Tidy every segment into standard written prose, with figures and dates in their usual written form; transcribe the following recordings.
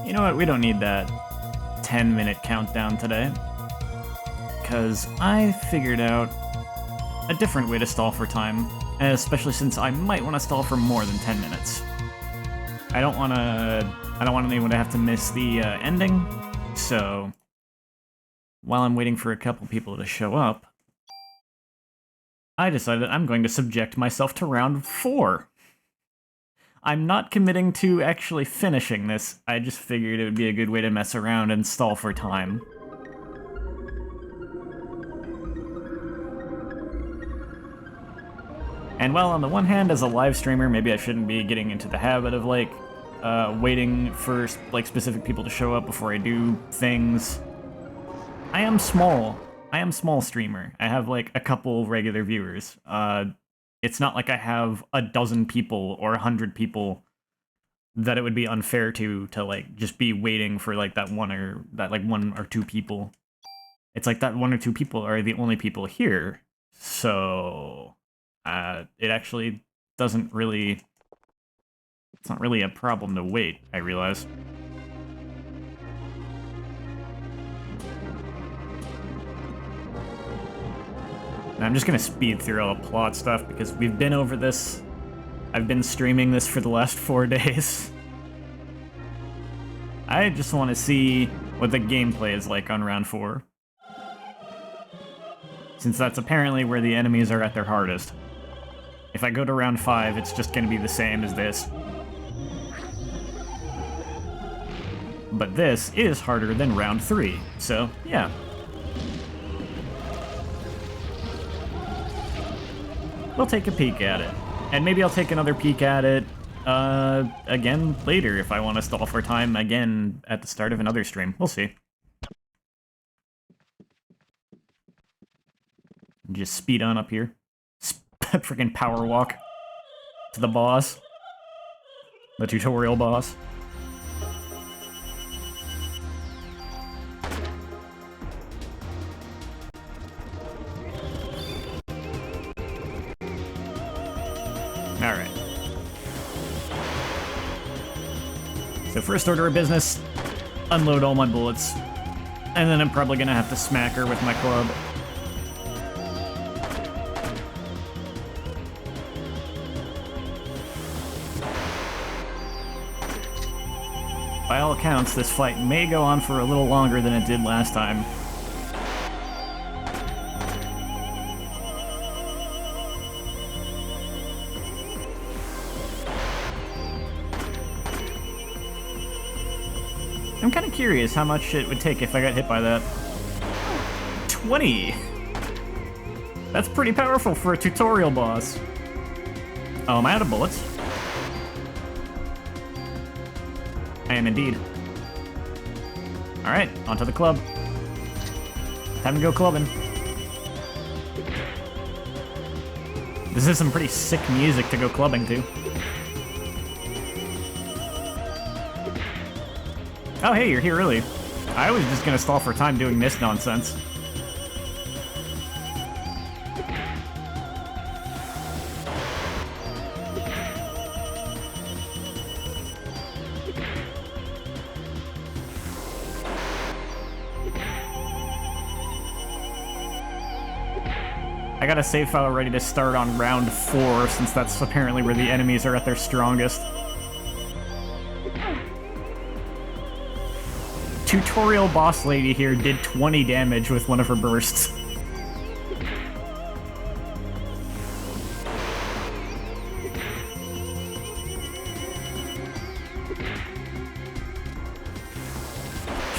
You know what, we don't need that 10-minute countdown today. Because I figured out a different way to stall for time, especially since I might want to stall for more than 10 minutes. I don't want anyone to have to miss the ending, so while I'm waiting for a couple people to show up, I decided I'm going to subject myself to round 4. I'm not committing to actually finishing this, I just figured it would be a good way to mess around and stall for time. And while on the one hand, as a live streamer, maybe I shouldn't be getting into the habit of, like, waiting for, like, specific people to show up before I do things. I am small. I am small streamer. I have, like, a couple regular viewers. It's not like I have a dozen people or 100 people that it would be unfair to like, just be waiting for, like, that one or two people. It's like that 1 or 2 people are the only people here, so it actually doesn't really... It's not really a problem to wait, I realize. And I'm just gonna speed through all the plot stuff because we've been over this. I've been streaming this for the last 4 days. I just want to see what the gameplay is like on round 4. Since that's apparently where the enemies are at their hardest. If I go to round 5, it's just gonna be the same as this. But this is harder than round 3, so yeah. We'll take a peek at it. And maybe I'll take another peek at it again later if I want to stall for time again at the start of another stream. We'll see. Just speed on up here. Freaking power walk to the boss. The tutorial boss. Alright. So first order of business, unload all my bullets. And then I'm probably gonna have to smack her with my club. By all accounts, this fight may go on for a little longer than it did last time. I'm kind of curious how much it would take if I got hit by that. 20! That's pretty powerful for a tutorial boss. Oh, am I out of bullets? I am indeed. Alright, onto the club. Time to go clubbing. This is some pretty sick music to go clubbing to. Oh hey, you're here early. I was just gonna stall for time doing this nonsense. I got a save file ready to start on round 4, since that's apparently where the enemies are at their strongest. Tutorial boss lady here did 20 damage with one of her bursts.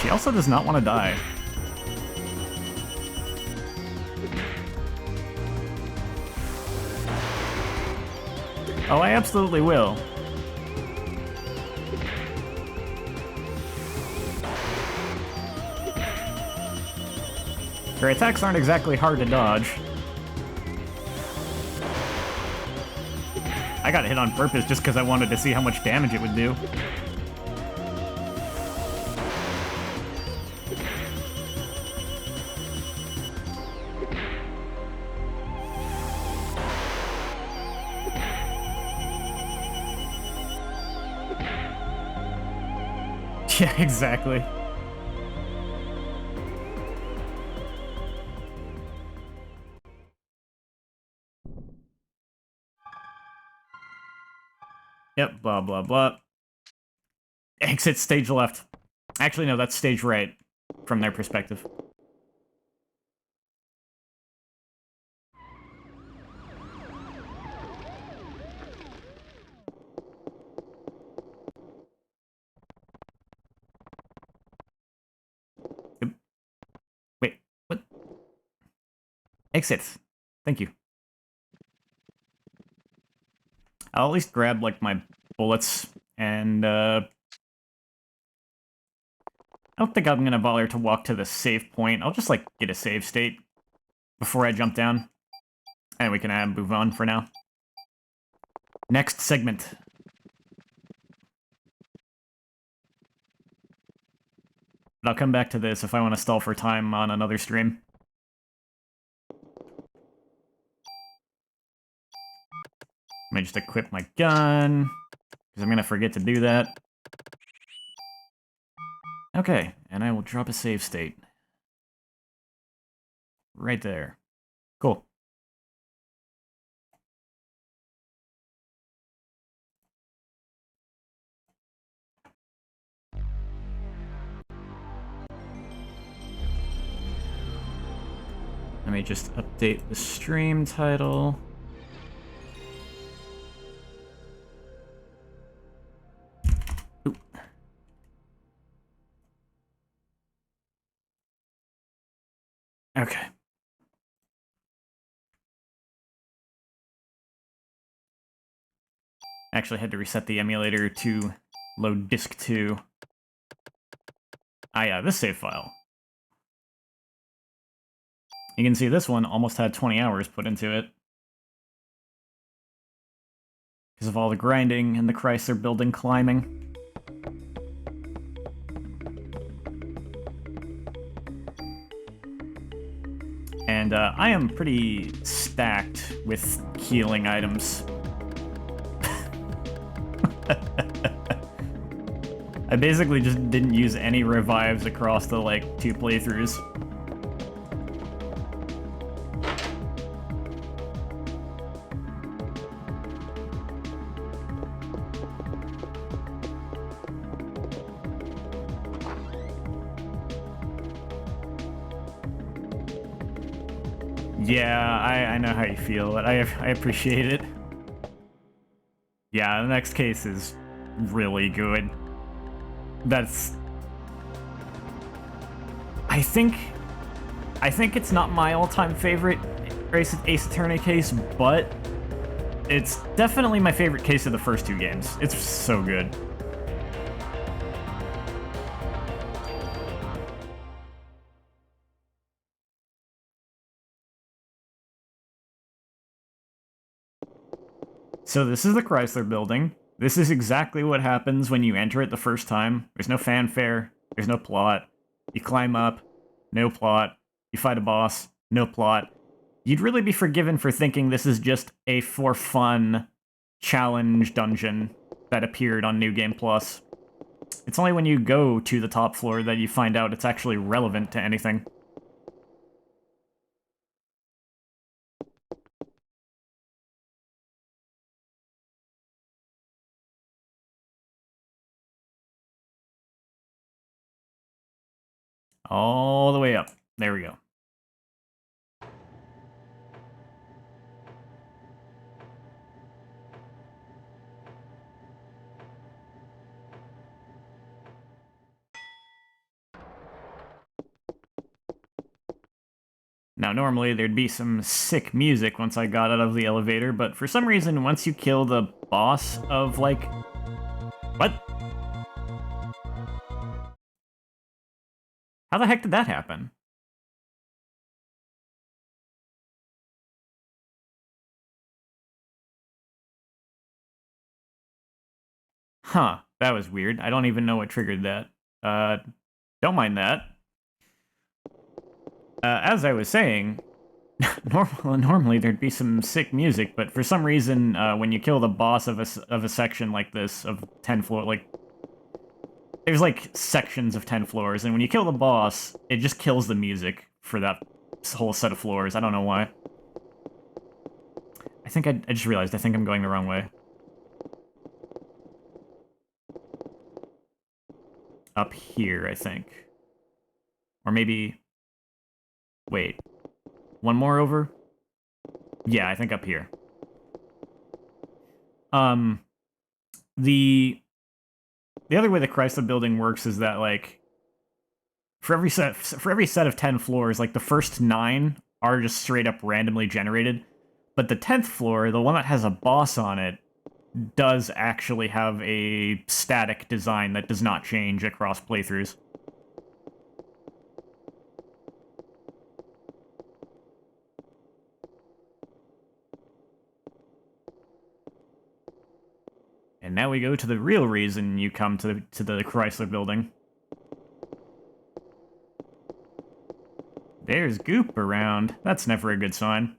She also does not want to die. Oh, I absolutely will. Her attacks aren't exactly hard to dodge. I got hit on purpose just because I wanted to see how much damage it would do. Yeah, exactly. Yep, blah, blah, blah. Exit stage left. Actually, no, that's stage right from their perspective. Wait, what? Exit. Thank you. I'll at least grab, like, my bullets, and, I don't think I'm gonna bother to walk to the save point. I'll just, like, get a save state before I jump down. And we can move on for now. Next segment. But I'll come back to this if I want to stall for time on another stream. Let me just equip my gun, because I'm going to forget to do that. Okay, and I will drop a save state. Right there. Cool. Let me just update the stream title. Ooh. Okay. Actually had to reset the emulator to load disk 2. Ah yeah, this save file. You can see this one almost had 20 hours put into it. Because of all the grinding and the Chrysler building climbing. And I am pretty stacked with healing items. I basically just didn't use any revives across the, like, 2 playthroughs. Yeah, I know how you feel, but I appreciate it. Yeah, the next case is really good. That's... I think it's not my all-time favorite Ace Attorney case, but it's definitely my favorite case of the first 2 games. It's so good. So this is the Chrysler Building. This is exactly what happens when you enter it the first time. There's no fanfare. There's no plot. You climb up. No plot. You fight a boss. No plot. You'd really be forgiven for thinking this is just a for fun challenge dungeon that appeared on New Game Plus. It's only when you go to the top floor that you find out it's actually relevant to anything. All the way up. There we go. Now, normally there'd be some sick music once I got out of the elevator, but for some reason, once you kill the boss of, like... What? How the heck did that happen? Huh, that was weird. I don't even know what triggered that. Don't mind that. As I was saying, normally there'd be some sick music, but for some reason, when you kill the boss of a section like this, of 10 floor, like... there's like sections of 10 floors, and when you kill the boss, it just kills the music for that whole set of floors. I don't know why. I think I just realized I think I'm going the wrong way. Up here, I think. Or maybe... Wait. One more over? Yeah, I think up here. The other way the Chrysler Building works is that, like, for every set of 10 floors, like, the first 9 are just straight up randomly generated, but the 10th floor, the one that has a boss on it, does actually have a static design that does not change across playthroughs. And now we go to the real reason you come to the Chrysler Building. There's goop around. That's never a good sign.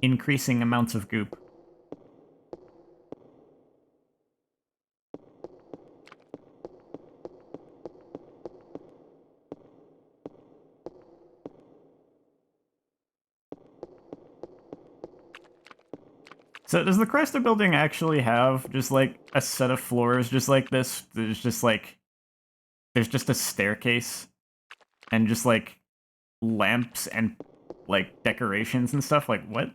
Increasing amounts of goop. So does the Chrysler Building actually have just, like, a set of floors just like this? There's just, like... There's just a staircase and just, like, lamps and, like, decorations and stuff? Like, what?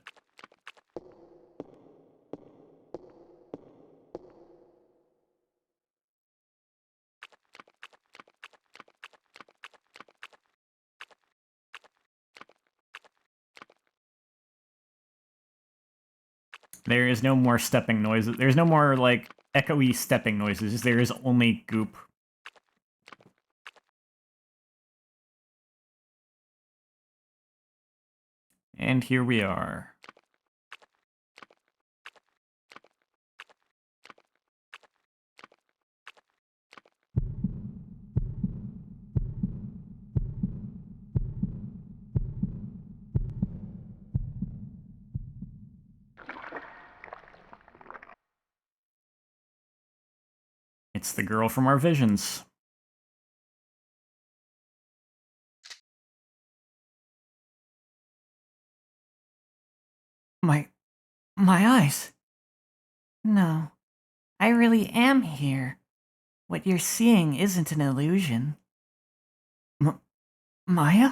There is no more stepping noises. There's no more, like, echoey stepping noises. There is only goop. And here we are. It's the girl from our visions. My eyes. No, I really am here. What you're seeing isn't an illusion. Maya?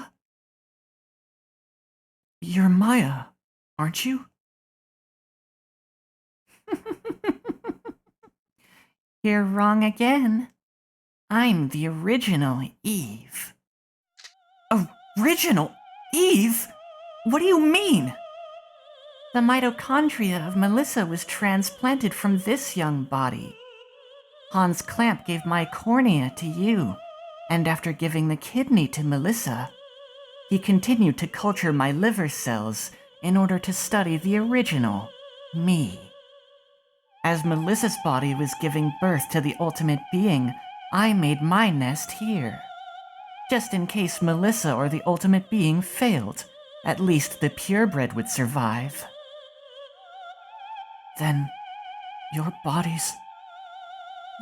You're Maya, aren't you? You're wrong again. I'm the original Eve. Original Eve? What do you mean? The mitochondria of Melissa was transplanted from this young body. Hans Clamp gave my cornea to you, and after giving the kidney to Melissa, he continued to culture my liver cells in order to study the original, me. As Melissa's body was giving birth to the ultimate being, I made my nest here. Just in case Melissa or the ultimate being failed, at least the purebred would survive. Then, your bodies...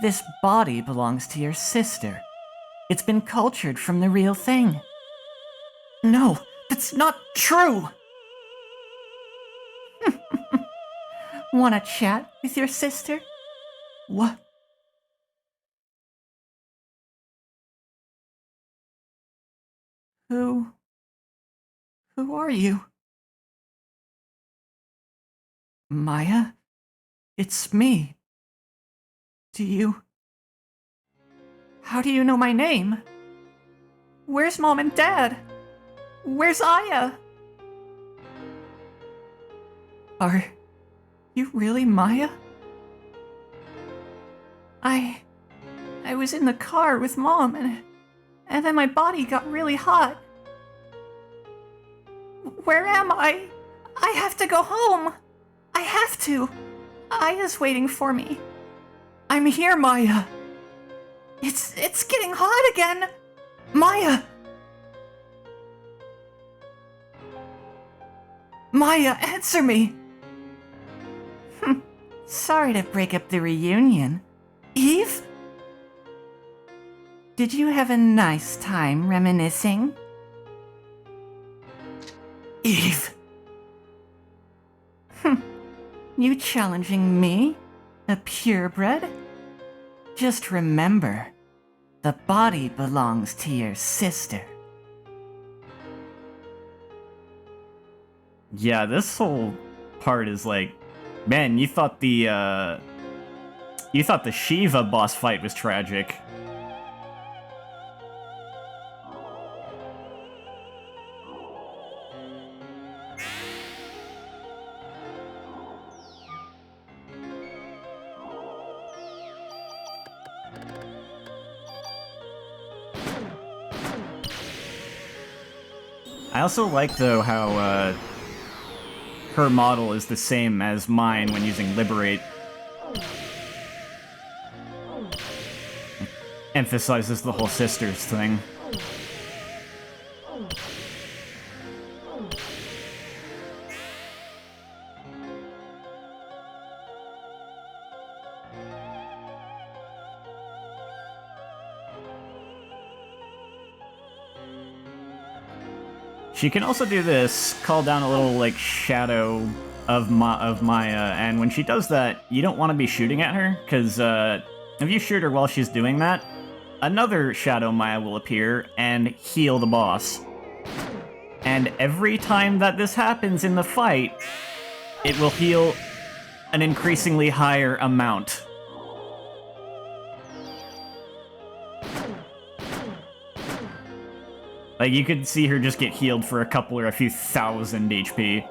This body belongs to your sister. It's been cultured from the real thing. No, that's not true! Wanna chat with your sister? What? Who are you? Maya? It's me. How do you know my name? Where's Mom and Dad? Where's Aya? Are you really Maya? I was in the car with Mom and then my body got really hot. Where am I? I have to go home. I have to. Aya's waiting for me. I'm here, Maya. It's getting hot again. Maya. Maya, answer me! Sorry to break up the reunion. Eve? Did you have a nice time reminiscing? Eve! You challenging me? A purebred? Just remember, the body belongs to your sister. Yeah, this whole part is like, man, you thought the Shiva boss fight was tragic. I also like, though, how, her model is the same as mine when using Liberate. Emphasizes the whole sisters thing. She can also do this, call down a little, like, shadow of Maya, and when she does that, you don't want to be shooting at her, because, if you shoot her while she's doing that, another shadow Maya will appear and heal the boss. And every time that this happens in the fight, it will heal an increasingly higher amount. Like, you could see her just get healed for a couple or a few thousand HP.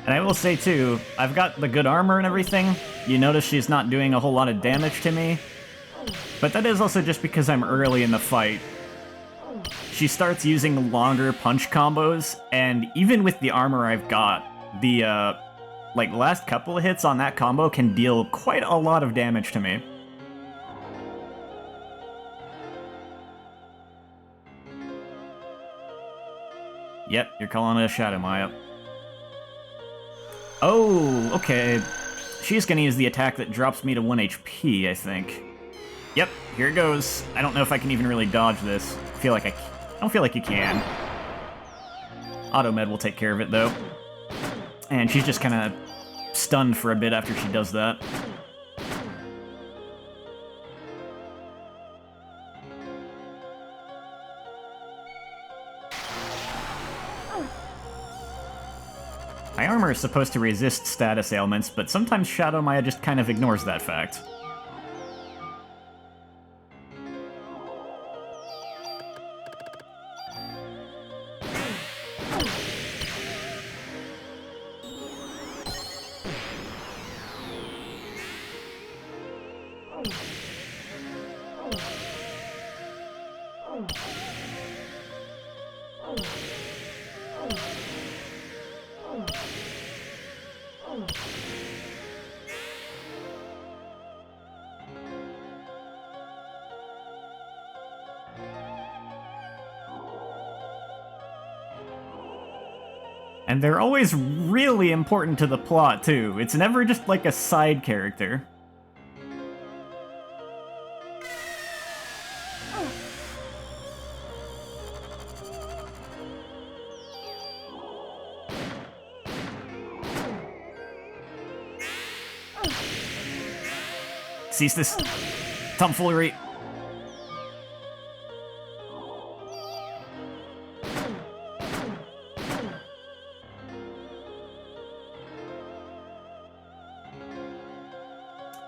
And I will say, too, I've got the good armor and everything. You notice she's not doing a whole lot of damage to me. But that is also just because I'm early in the fight. She starts using longer punch combos, and even with the armor I've got, the, last couple of hits on that combo can deal quite a lot of damage to me. Yep, you're calling it a Shadow Maya. Oh, okay. She's gonna use the attack that drops me to 1 HP, I think. Yep, here it goes. I don't know if I can even really dodge this. I don't feel like you can. Automed will take care of it, though. And she's just kind of stunned for a bit after she does that. My armor is supposed to resist status ailments, but sometimes Shadow Maya just kind of ignores that fact. And they're always really important to the plot, too. It's never just like a side character. Cease this tomfoolery.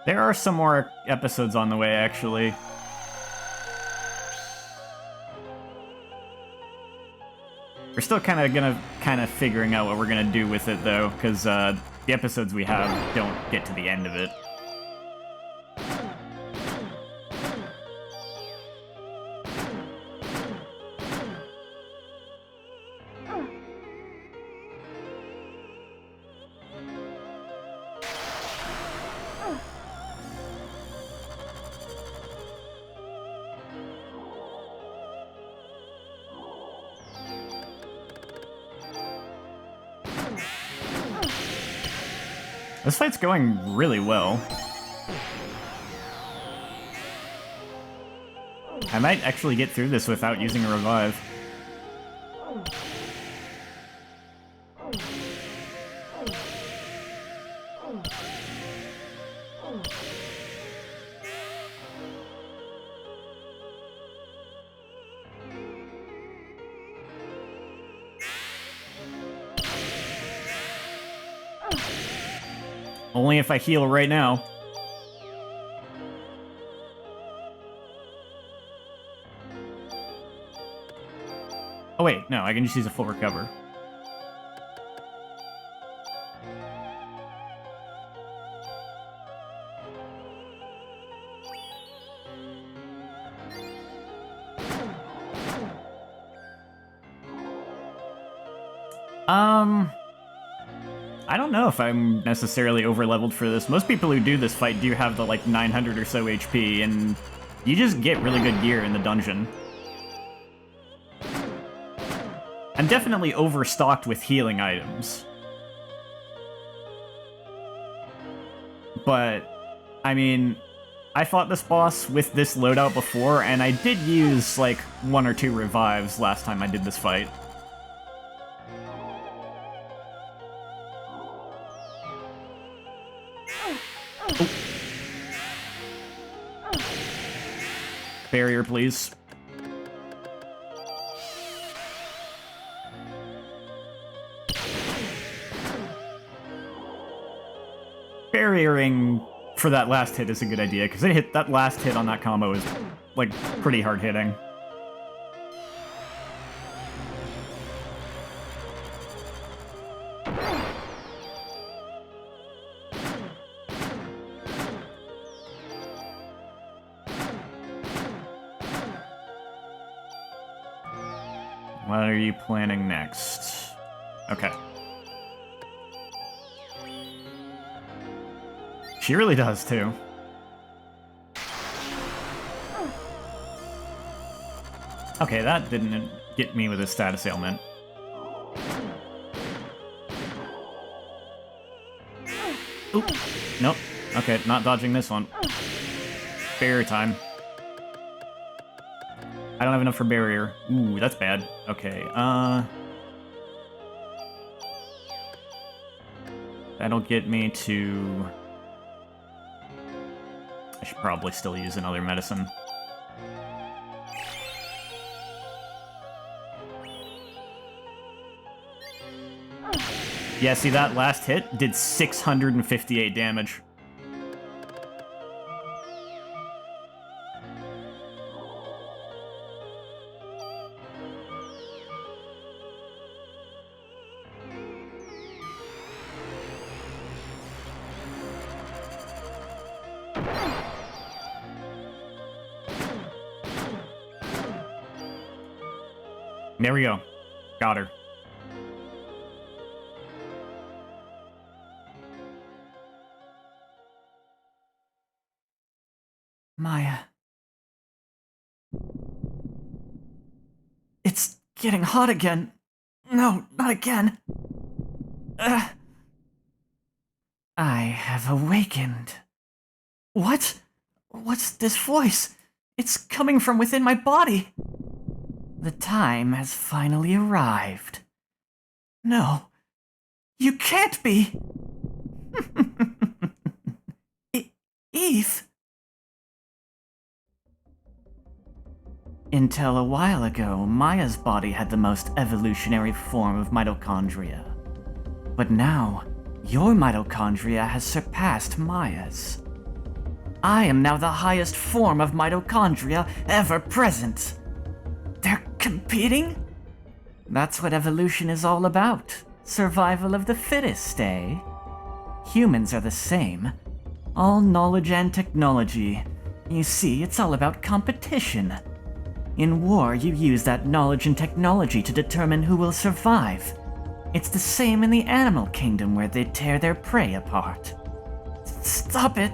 There are some more episodes on the way, actually. We're still kind of figuring out what we're gonna do with it though, because the episodes we have don't get to the end of it. This fight's going really well. I might actually get through this without using a revive. Only if I heal right now. Oh wait, no, I can just use a full recover. I don't know if I'm necessarily over-leveled for this. Most people who do this fight do have the, like, 900 or so HP, and you just get really good gear in the dungeon. I'm definitely overstocked with healing items. But, I mean, I fought this boss with this loadout before, and I did use, like, 1 or 2 revives last time I did this fight. Barrier, please. Barriering for that last hit is a good idea, because that last hit on that combo is, like, pretty hard hitting. What are you planning next? Okay. She really does, too. Okay, that didn't get me with a status ailment. Oop. Nope. Okay, not dodging this one. Barrier time. I don't have enough for barrier. Ooh, that's bad. Okay, that'll get me to... I should probably still use another medicine. Yeah, see, that last hit did 658 damage. There we go. Got her. Maya. It's getting hot again. No, not again. I have awakened. What? What's this voice? It's coming from within my body. The time has finally arrived. No, you can't be. Eve. Until a while ago, Maya's body had the most evolutionary form of mitochondria. But now, your mitochondria has surpassed Maya's. I am now the highest form of mitochondria ever present. They're competing? That's what evolution is all about. Survival of the fittest, eh? Humans are the same. All knowledge and technology. You see, it's all about competition. In war, you use that knowledge and technology to determine who will survive. It's the same in the animal kingdom where they tear their prey apart. Stop it!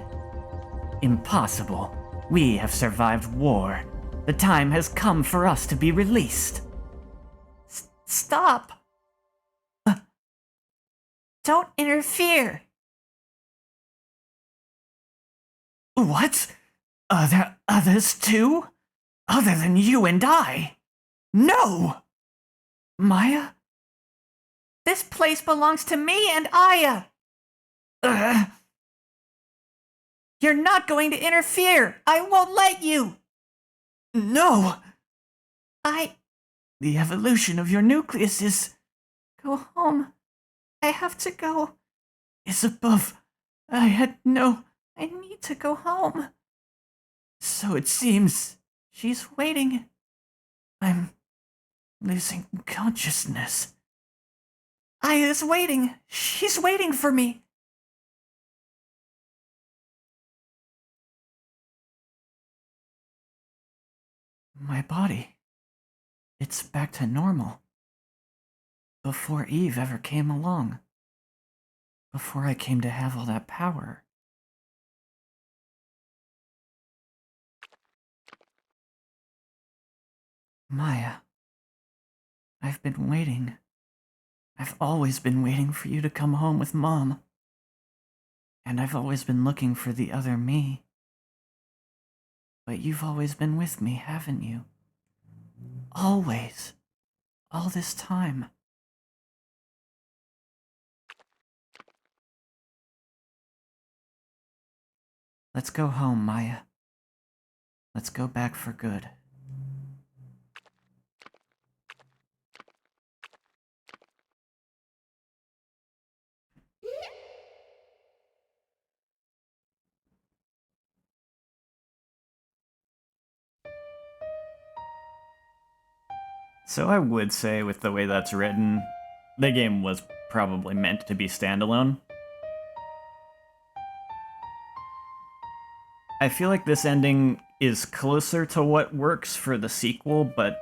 Impossible. We have survived war. The time has come for us to be released. Stop! Don't interfere! What? Are there others too? Other than you and I? No! Maya? This place belongs to me and Aya! You're not going to interfere! I won't let you! No! The evolution of your nucleus is... Go home. I have to go. Is above. I need to go home. So it seems she's waiting. I'm losing consciousness. Aya's waiting. She's waiting for me. My body. It's back to normal. Before Eve ever came along. Before I came to have all that power. Maya. I've been waiting. I've always been waiting for you to come home with Mom. And I've always been looking for the other me. But you've always been with me, haven't you? Always. All this time. Let's go home, Maya. Let's go back for good. So I would say, with the way that's written, the game was probably meant to be standalone. I feel like this ending is closer to what works for the sequel, but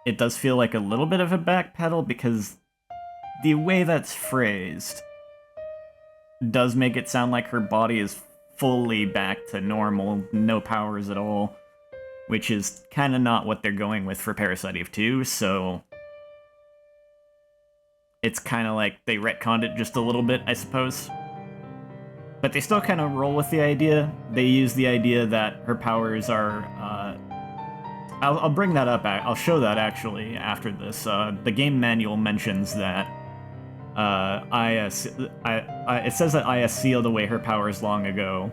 it does feel like a little bit of a backpedal because the way that's phrased does make it sound like her body is fully back to normal, no powers at all, which is kind of not what they're going with for Parasite Eve 2, so it's kind of like they retconned it just a little bit, I suppose. But they still kind of roll with the idea. They use the idea that her powers are... I'll bring that up, I'll show that actually after this. The game manual mentions that it says that Aya sealed away her powers long ago,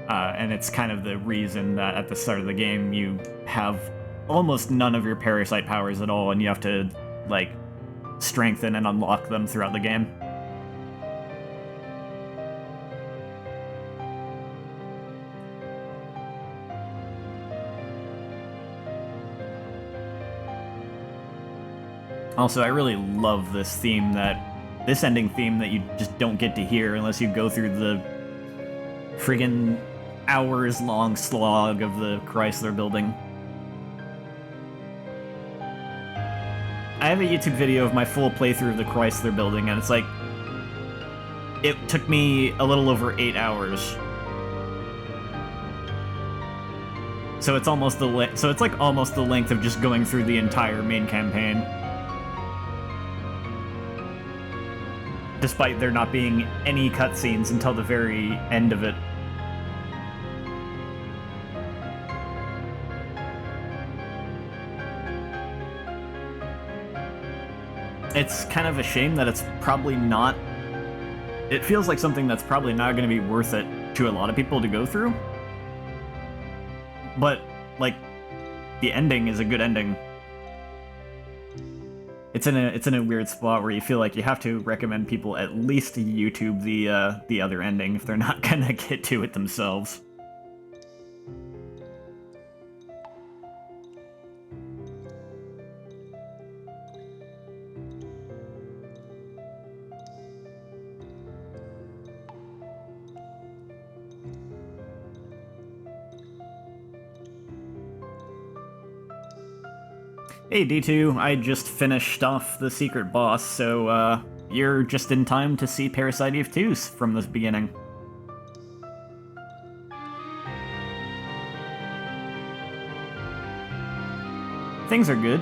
and it's kind of the reason that at the start of the game you have almost none of your parasite powers at all, and you have to, like, strengthen and unlock them throughout the game. Also, I really love this theme this ending theme that you just don't get to hear unless you go through the friggin' hours-long slog of the Chrysler Building. I have a YouTube video of my full playthrough of the Chrysler Building, and it's like... It took me a little over 8 hours. So it's almost it's like almost the length of just going through the entire main campaign. Despite there not being any cutscenes until the very end of it. It's kind of a shame that it's probably not... It feels like something that's probably not going to be worth it to a lot of people to go through. But, like, the ending is a good ending. It's in a weird spot where you feel like you have to recommend people at least to YouTube the other ending if they're not gonna get to it themselves. Hey D2, I just finished off the secret boss, so you're just in time to see Parasite Eve 2 from the beginning. Things are good.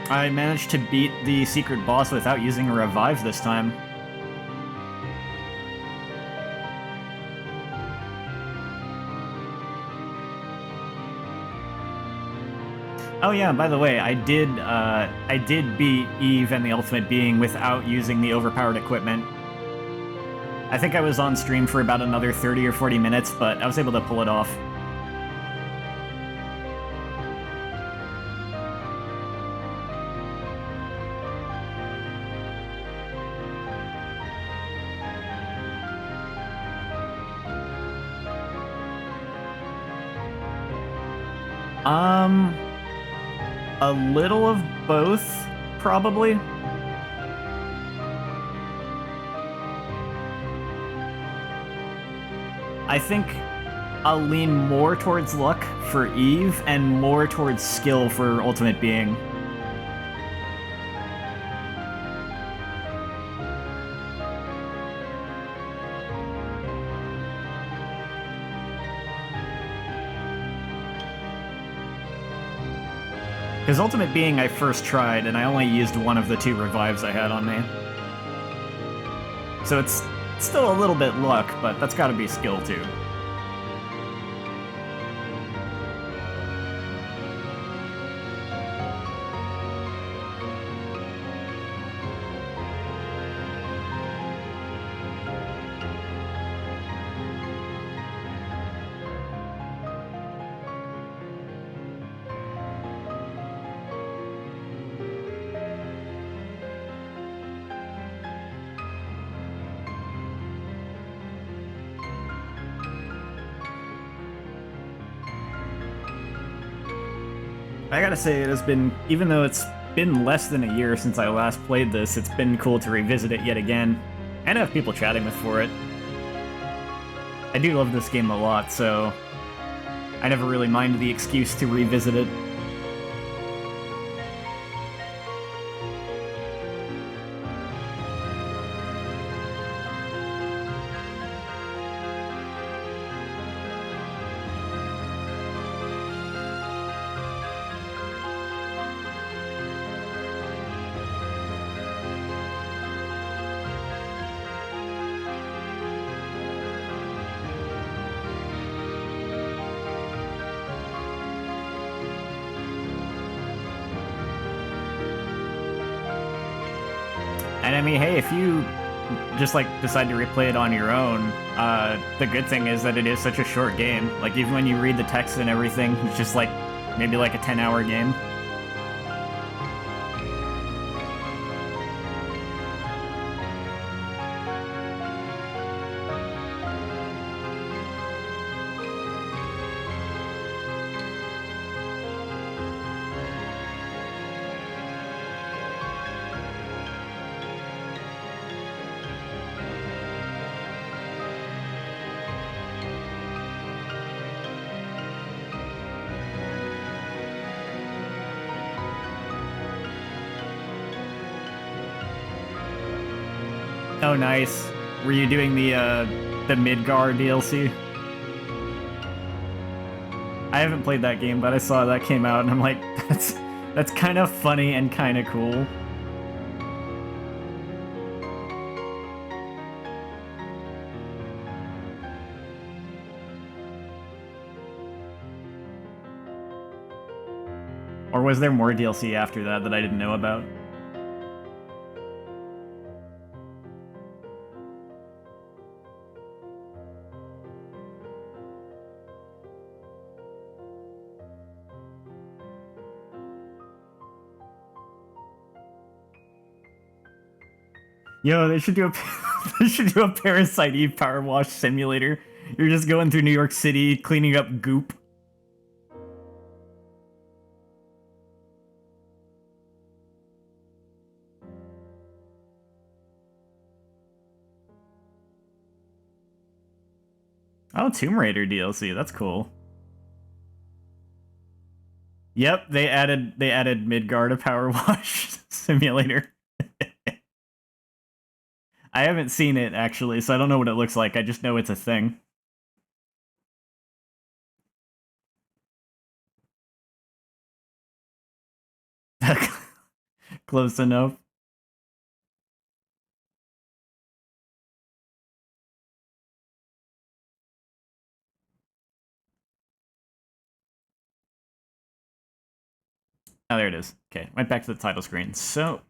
I managed to beat the secret boss without using a revive this time. Oh yeah, by the way, I did beat Eve and the Ultimate Being without using the overpowered equipment. I think I was on stream for about another 30 or 40 minutes, but I was able to pull it off. A little of both, probably. I think I'll lean more towards luck for Eve and more towards skill for Ultimate Being. Because Ultimate Being I first tried, and I only used one of the 2 revives I had on me. So it's still a little bit luck, but that's gotta be skill too. I gotta say, it has been, even though it's been less than a year since I last played this, it's been cool to revisit it yet again, and have people chatting with for it. I do love this game a lot, so I never really mind the excuse to revisit it. And I mean, hey, if you just like decide to replay it on your own, the good thing is that it is such a short game. Like even when you read the text and everything, it's just like maybe like a 10-hour game. Oh, nice. Were you doing the Midgar DLC? I haven't played that game, but I saw that came out, and I'm like, that's kind of funny and kind of cool. Or was there more DLC after that that I didn't know about? Yo, they should do a they should do a Parasite Eve power wash simulator. You're just going through New York City cleaning up goop. Oh, Tomb Raider DLC, that's cool. Yep, they added Midgar to Power Wash Simulator. I haven't seen it actually, so I don't know what it looks like. I just know it's a thing. Close enough. Oh, there it is. Okay, went back to the title screen. So,